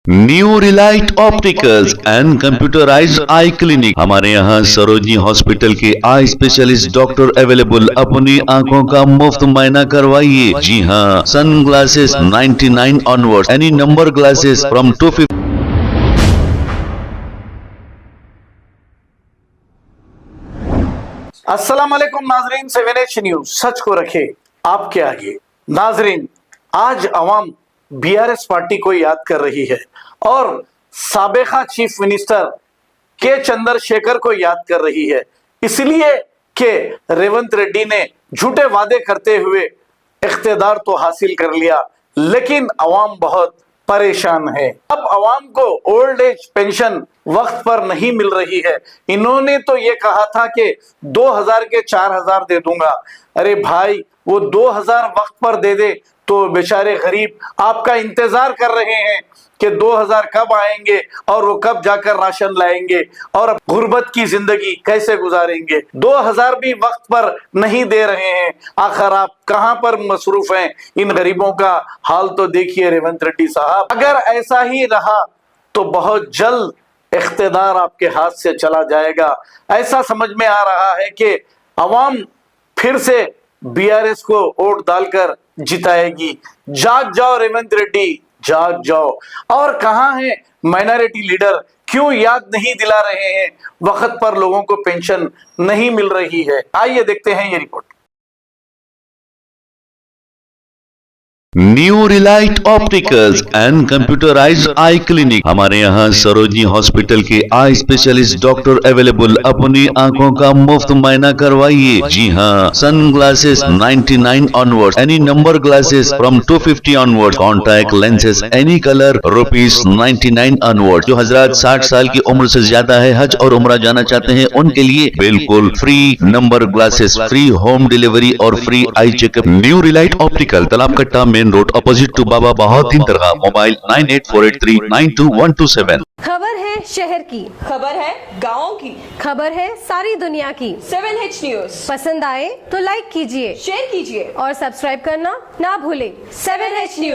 New Relight opticals and computerised I clinic. हमारे यहाँ Sarojini hospital के आई स्पेशलिस्ट डॉक्टर अवेलेबल। अपनी आंखों का मुफ्त मुआयना करवाइए। जी हाँ, sunglasses 99 onward, any number glasses from 250। अस्सलाम वालेकुम नाजरीन, 7H न्यूज सच को रखे आपके आगे। नाजरीन, आज अवाम बीआरएस पार्टी को याद कर रही है और साबिका चीफ मिनिस्टर के चंद्रशेखर को याद कर रही है, इसलिए कि रेवंत रेड्डी ने झूठे वादे करते हुए इख्तिदार तो हासिल कर लिया, लेकिन अवाम बहुत परेशान है। अब अवाम को ओल्ड एज पेंशन वक्त पर नहीं मिल रही है। इन्होंने तो ये कहा था कि 2000 के 4000 दे दूंगा। अरे भाई, वो 2000 वक्त पर दे दे तो बेचारे गरीब आपका इंतजार कर रहे हैं कि 2000 कब आएंगे और वो कब जाकर राशन लाएंगे और गुर्बत की जिंदगी कैसे गुजारेंगे। 2000 भी वक्त पर नहीं दे रहे हैं। आखिर आप कहां पर मसरूफ हैं? इन गरीबों का हाल तो देखिए रेवंत रेड्डी साहब। अगर ऐसा ही रहा तो बहुत जल्द इख्तिदार आपके हाथ से चला जाएगा। ऐसा समझ में आ रहा है कि अवाम फिर से बीआरएस को वोट डालकर जिताएगी। जाग जाओ रेवंत रेड्डी, जाग जाओ। और कहां है माइनॉरिटी लीडर? क्यों याद नहीं दिला रहे हैं? वक्त पर लोगों को पेंशन नहीं मिल रही है। आइए देखते हैं ये report. New Relight opticals and computerised I clinic. हमारे यहाँ सरोजनी हॉस्पिटल के आई स्पेशलिस्ट डॉक्टर अवेलेबल। अपनी आंखों का मुफ्त मुआयना करवाइए। जी हाँ, sunglasses 99 onward, any number glasses from 250 onward, contact lenses any colour ₹99 onward. जो हजरात 60 साल की उम्र से ज्यादा है, हज और उम्रा जाना चाहते हैं, उनके लिए बिल्कुल free number glasses, free home delivery और free eye checkup. New relight optical, Talab Katta, main road, opposite to Baba Bahauddin दरगाह। मोबाइल 9848392127। खबर है शहर की, खबर है गाँव की, खबर है सारी दुनिया की। 7H न्यूज पसंद आए तो लाइक कीजिए, शेयर कीजिए और सब्सक्राइब करना ना भूलें। 7H news.